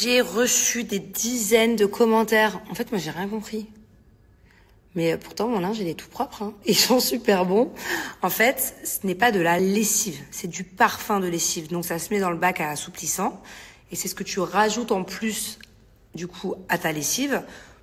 J'ai reçu des dizaines de commentaires. En fait, moi, j'ai rien compris. Mais pourtant, mon linge, il est tout propre. Hein. Ils sont super bons. En fait, ce n'est pas de la lessive. C'est du parfum de lessive. Donc, ça se met dans le bac à assouplissant. Et c'est ce que tu rajoutes en plus, du coup, à ta lessive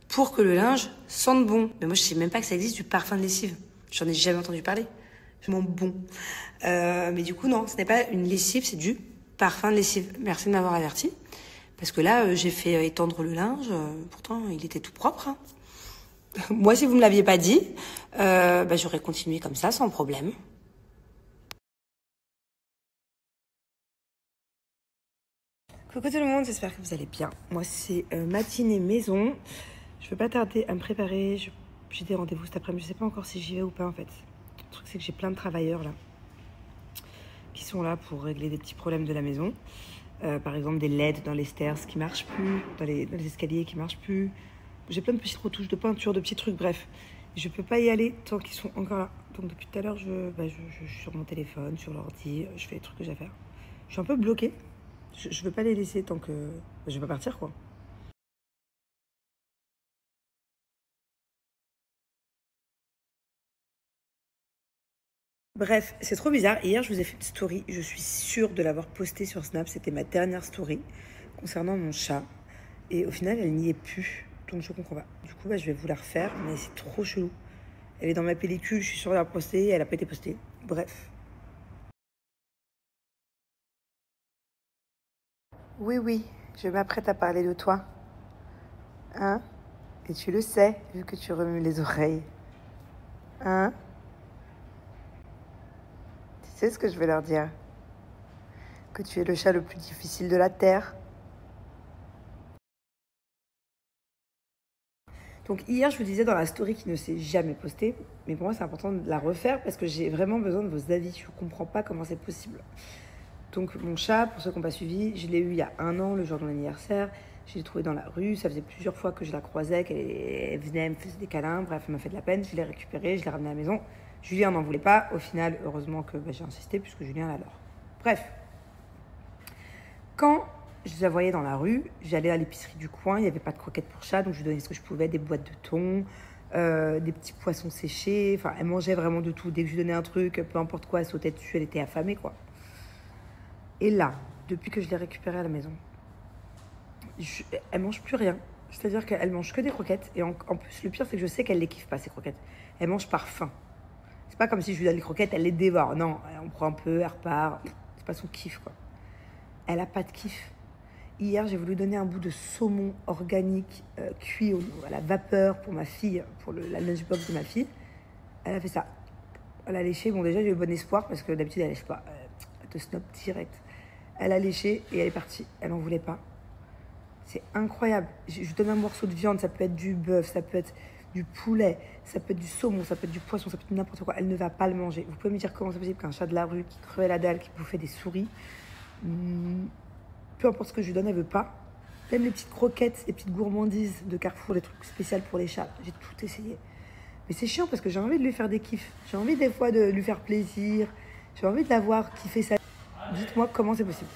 pour que le linge sente bon. Mais moi, je sais même pas que ça existe du parfum de lessive. J'en ai jamais entendu parler. Vraiment bon. Mais du coup, non, ce n'est pas une lessive, c'est du parfum de lessive. Merci de m'avoir averti. Parce que là, j'ai fait étendre le linge. Pourtant, il était tout propre. Hein. Moi, si vous me l'aviez pas dit, j'aurais continué comme ça, sans problème. Coucou tout le monde, j'espère que vous allez bien. Moi, c'est matinée maison. Je veux pas tarder à me préparer. J'ai des rendez-vous cet après-midi. Je sais pas encore si j'y vais ou pas, en fait. Le truc, c'est que j'ai plein de travailleurs, là, qui sont là pour régler des petits problèmes de la maison. Par exemple, des LED dans les stairs qui marchent plus, dans les escaliers qui marchent plus. J'ai plein de petites retouches de peinture, de petits trucs, bref. Je peux pas y aller tant qu'ils sont encore là. Donc depuis tout à l'heure, je suis sur mon téléphone, sur l'ordi, je fais les trucs que j'ai à faire. Je suis un peu bloquée. Je veux pas les laisser tant que... je veux pas partir, quoi. Bref, c'est trop bizarre. Hier, je vous ai fait une story. Je suis sûre de l'avoir postée sur Snap. C'était ma dernière story concernant mon chat. Et au final, elle n'y est plus. Donc, je comprends pas. Du coup, je vais vous la refaire. Mais c'est trop chelou. Elle est dans ma pellicule. Je suis sûre de l'avoir postée. Elle n'a pas été postée. Bref. Oui, oui. Je m'apprête à parler de toi. Hein? Et tu le sais, vu que tu remues les oreilles. Hein? Tu sais ce que je vais leur dire? Que tu es le chat le plus difficile de la Terre. Donc hier, je vous disais dans la story qui ne s'est jamais postée, mais pour moi c'est important de la refaire parce que j'ai vraiment besoin de vos avis. Je ne comprends pas comment c'est possible. Donc mon chat, pour ceux qui n'ont pas suivi, je l'ai eu il y a 1 an, le jour de mon anniversaire. Je l'ai trouvé dans la rue, ça faisait plusieurs fois que je la croisais, qu'elle venait, elle me faisait des câlins, bref, elle m'a fait de la peine, je l'ai récupérée, je l'ai ramenée à la maison. Julien n'en voulait pas, au final, heureusement que j'ai insisté puisque Julien l'adore. Bref, quand je la voyais dans la rue, j'allais à l'épicerie du coin, il n'y avait pas de croquettes pour chat, donc je lui donnais ce que je pouvais, des boîtes de thon, des petits poissons séchés, enfin elle mangeait vraiment de tout. Dès que je lui donnais un truc, peu importe quoi, elle sautait dessus, elle était affamée quoi. Et là, depuis que je l'ai récupérée à la maison, elle mange plus rien. C'est-à-dire qu'elle mange que des croquettes, et en plus le pire c'est que je sais qu'elle les kiffe pas ces croquettes. Elle mange par faim. C'est pas comme si je lui donne les croquettes, elle les dévore. Non, on prend un peu, elle repart. C'est pas son kiff quoi. Elle a pas de kiff. Hier, j'ai voulu donner un bout de saumon organique cuit à la vapeur pour ma fille, pour la lunchbox de ma fille. Elle a fait ça. Elle a léché. Bon, déjà, j'ai eu bon espoir parce que d'habitude, elle lèche pas. Elle te snob direct. Elle a léché et elle est partie. Elle n'en voulait pas. C'est incroyable. Je donne un morceau de viande. Ça peut être du bœuf, ça peut être du poulet, ça peut être du saumon, ça peut être du poisson, ça peut être n'importe quoi. Elle ne va pas le manger. Vous pouvez me dire comment c'est possible qu'un chat de la rue qui crevait la dalle, qui bouffait des souris, peu importe ce que je lui donne, elle veut pas. Même les petites croquettes, les petites gourmandises de Carrefour, les trucs spéciaux pour les chats, j'ai tout essayé. Mais c'est chiant parce que j'ai envie de lui faire des kiffs. J'ai envie des fois de lui faire plaisir. J'ai envie de la voir kiffer ça. Dites-moi comment c'est possible.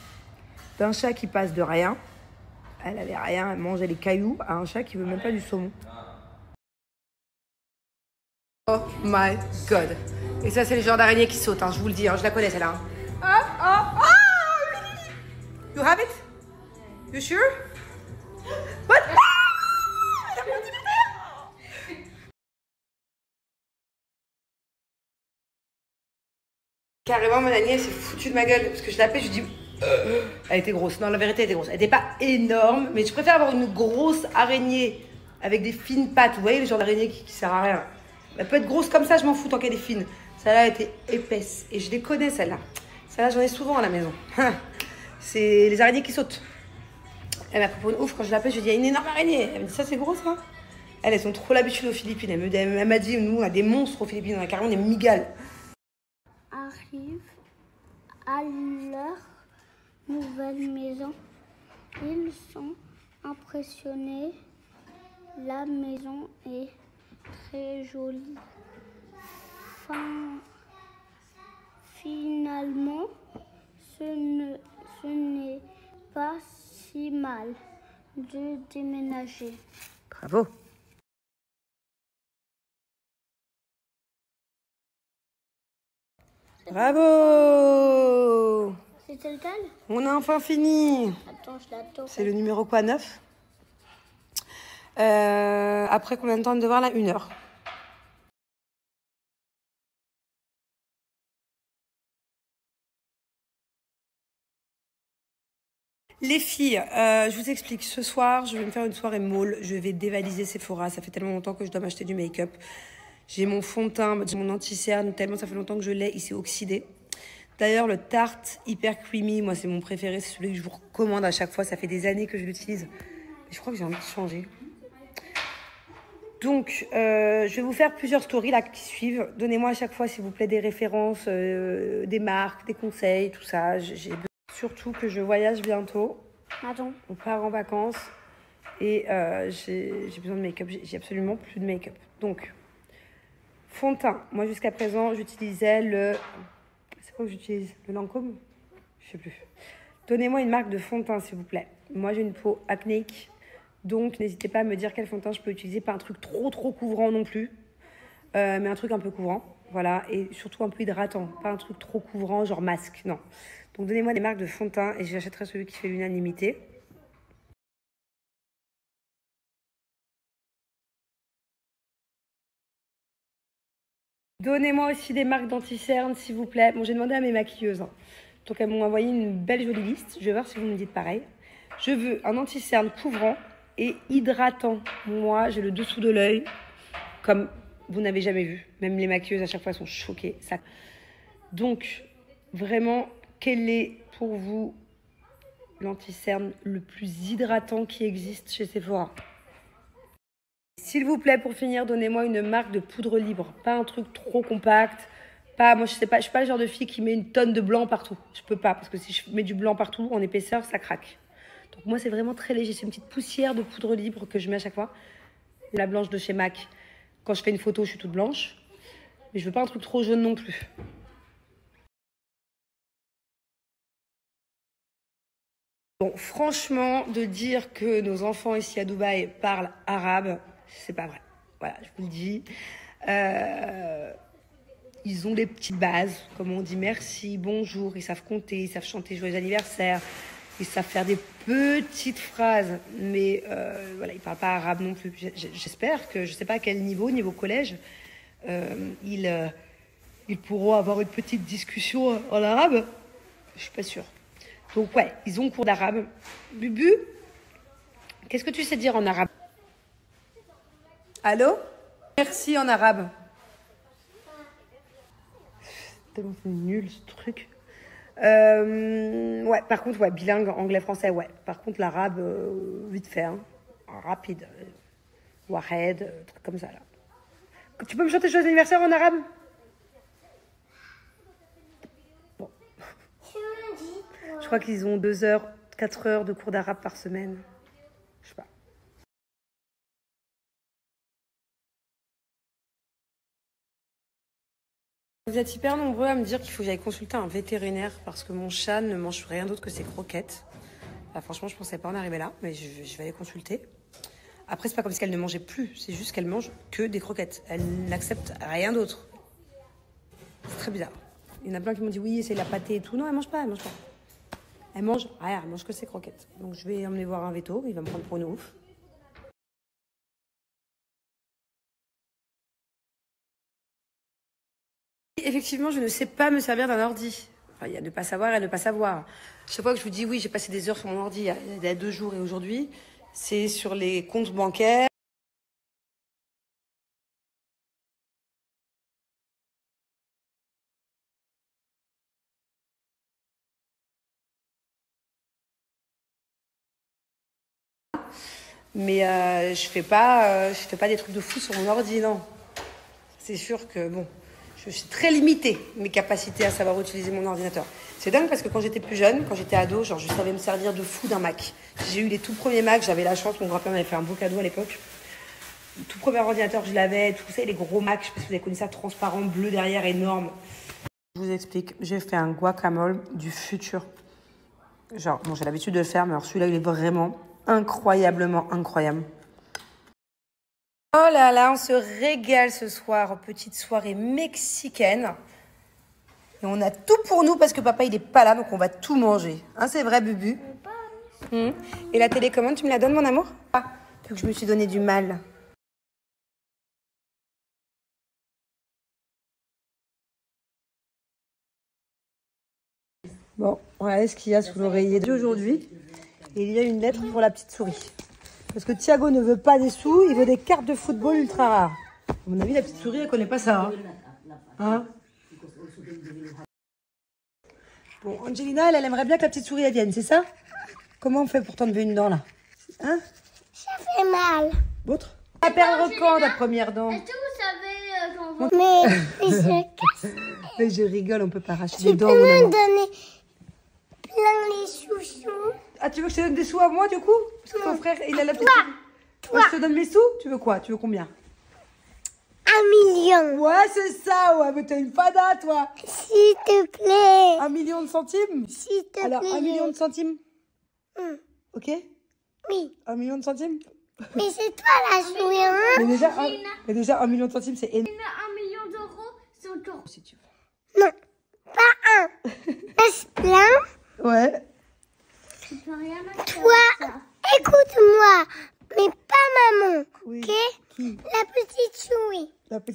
D'un chat qui passe de rien, elle avait rien, elle mangeait les cailloux, à un chat qui veut même pas du saumon. Oh my god. Et ça, c'est le genre d'araignée qui saute, hein, je vous le dis, hein, je la connais celle-là. Hein. Ah, ah, ah! You have it? You sure? What? Carrément, mon Annie, elle s'est foutue de ma gueule parce que je l'appelais, je lui dis. Elle était grosse. Non, la vérité, elle était grosse. Elle n'était pas énorme, mais je préfère avoir une grosse araignée avec des fines pattes. Vous voyez, le genre d'araignée qui sert à rien. Elle peut être grosse comme ça, je m'en fous tant qu'elle est fine. Celle-là était épaisse. Et je les connais, celle-là. Celle-là, j'en ai souvent à la maison. C'est les araignées qui sautent. Elle m'a pris pour une ouf quand je l'appelle, je lui dis, il y a une énorme araignée. Elle me dit, ça c'est gros ça. Elles sont trop l'habitude aux Philippines. Elle m'a dit, nous on a des monstres aux Philippines, on a carrément des migales. Arrive à leur nouvelle maison. Ils sont impressionnés. La maison est très jolie. Finalement, ce n'est pas si mal. de déménager. Bravo. Bravo. C'était lequel? On a enfin fini. Attends, je l'attends. C'est le numéro quoi, 9? Après combien de temps de devoir là? 1 heure. Les filles, je vous explique. Ce soir, je vais me faire une soirée mall. Je vais dévaliser Sephora. Ça fait tellement longtemps que je dois m'acheter du make-up. J'ai mon fond de teint, mon anti-cerne, tellement ça fait longtemps que je l'ai. Il s'est oxydé. D'ailleurs, le Tarte Hyper Creamy, moi, c'est mon préféré. C'est celui que je vous recommande à chaque fois. Ça fait des années que je l'utilise. Je crois que j'ai envie de changer. Donc, je vais vous faire plusieurs stories là qui suivent. Donnez-moi à chaque fois, s'il vous plaît, des références, des marques, des conseils, tout ça. J'ai surtout que je voyage bientôt. Attends. On part en vacances et j'ai besoin de make-up. J'ai absolument plus de make-up. Donc, fond de teint. Moi, jusqu'à présent, j'utilisais le... C'est quoi que j'utilise? Le Lancôme? Je sais plus. Donnez-moi une marque de fond de teint, s'il vous plaît. Moi, j'ai une peau acnéique. Donc, n'hésitez pas à me dire quel fond de teint je peux utiliser. Pas un truc trop couvrant non plus. Mais un truc un peu couvrant. Voilà. Et surtout un peu hydratant. Pas un truc trop couvrant, genre masque. Non. Donc, donnez-moi des marques de fond de teint et j'achèterai celui qui fait l'unanimité. Donnez-moi aussi des marques d'anti-cerne, s'il vous plaît. Bon, j'ai demandé à mes maquilleuses. Donc, elles m'ont envoyé une belle jolie liste. Je vais voir si vous me dites pareil. Je veux un anti-cerne couvrant et hydratant. Moi, j'ai le dessous de l'œil comme vous n'avez jamais vu. Même les maquilleuses, à chaque fois, sont choquées. Ça... Donc, vraiment, quel est pour vous l'anti-cerne le plus hydratant qui existe chez Sephora? S'il vous plaît, pour finir, donnez-moi une marque de poudre libre. Pas un truc trop compact. Pas, moi, je sais pas, je suis pas le genre de fille qui met une tonne de blanc partout. Je peux pas, parce que si je mets du blanc partout, en épaisseur, ça craque. Donc moi, c'est vraiment très léger. C'est une petite poussière de poudre libre que je mets à chaque fois. La blanche de chez MAC. Quand je fais une photo, je suis toute blanche. Mais je veux pas un truc trop jaune non plus. Bon, franchement, de dire que nos enfants ici à Dubaï parlent arabe, c'est pas vrai. Voilà, je vous le dis. Ils ont les petites bases, comme on dit merci, bonjour, ils savent compter, ils savent chanter joyeux anniversaire. Ils savent faire des petites phrases, mais voilà, ils ne parlent pas arabe non plus. J'espère que, je ne sais pas à quel niveau collège, ils pourront avoir une petite discussion en arabe. Je ne suis pas sûre. Donc ouais, ils ont cours d'arabe. Bubu, qu'est-ce que tu sais dire en arabe? Allô? Merci en arabe. C'est tellement nul ce truc. Ouais, par contre, ouais, bilingue, anglais-français, ouais. Par contre, l'arabe, vite fait, hein. Rapide. Wahed, truc comme ça, là. Tu peux me chanter joyeux anniversaire en arabe? Bon. Je crois qu'ils ont 2 heures, 4 heures de cours d'arabe par semaine. Je sais pas. Vous êtes hyper nombreux à me dire qu'il faut que j'aille consulter un vétérinaire parce que mon chat ne mange rien d'autre que ses croquettes. Bah, franchement, je pensais pas en arriver là, mais je vais aller consulter. Après, c'est pas comme si elle ne mangeait plus, c'est juste qu'elle mange que des croquettes. Elle n'accepte rien d'autre. C'est très bizarre. Il y en a plein qui m'ont dit oui, c'est la pâtée et tout. Non, elle mange pas, elle mange pas. Elle mange rien, elle mange que ses croquettes. Donc je vais emmener voir un veto, il va me prendre pour une ouf. Effectivement, je ne sais pas me servir d'un ordi. Enfin, il y a ne pas savoir et ne pas savoir. Chaque fois que je vous dis oui, j'ai passé des heures sur mon ordi il y a 2 jours et aujourd'hui, c'est sur les comptes bancaires. Mais je fais pas des trucs de fou sur mon ordi, non. C'est sûr que, bon, je suis très limitée, mes capacités à savoir utiliser mon ordinateur. C'est dingue parce que quand j'étais plus jeune, quand j'étais ado, genre, je savais me servir de fou d'un Mac. J'ai eu les tout premiers Macs, j'avais la chance, mon grand-père m'avait fait un beau cadeau à l'époque. Le tout premier ordinateur, je l'avais, tout ça, les gros Macs, je sais pas si vous avez connu ça, transparent, bleu derrière, énorme. Je vous explique, j'ai fait un guacamole du futur. Genre, bon, j'ai l'habitude de le faire, mais alors celui-là, il est vraiment incroyablement incroyable. Oh là là, on se régale ce soir, petite soirée mexicaine. Et on a tout pour nous parce que papa il est pas là, donc on va tout manger. Hein, c'est vrai, Bubu? Et la télécommande, tu me la donnes, mon amour? Ah, vu que je me suis donné du mal. Bon, voilà ce qu'il y a sous l'oreiller d'aujourd'hui. Et il y a une lettre pour la petite souris. Parce que Thiago ne veut pas des sous, il veut des cartes de football ultra rares. À mon avis, la petite souris, elle connaît pas ça. Hein? Bon, Angelina, elle aimerait bien que la petite souris, elle vienne, c'est ça? Comment on fait pour t'enlever une dent, là? Hein? Ça fait mal. L'autre? Elle perd quand, ta première dent? Est-ce que vous savez mais je casse. Mais je rigole, on peut pas arracher Tu les peux dents, mon me amour. donner plein les chouchous? Ah, tu veux que je te donne des sous à moi, du coup? Parce que ton frère, il a la petite souris. Toi. Moi, je te donne mes sous? Tu veux quoi? Tu veux combien? 1 million. Ouais, c'est ça, ouais, mais t'es une fada, toi. S'il te plaît. 1 million de centimes? S'il te Alors, plaît. 1 million de centimes? Ok? Oui. 1 million de centimes? Mais c'est toi la souris, hein? Mais déjà, 1 million de centimes, c'est énorme. 1 million d'euros, c'est autour. Si tu veux. Non, pas un. Est-ce plein? Ouais. Toi, écoute-moi, mais pas maman, Oui. ok? Qui? La petite souris. La petite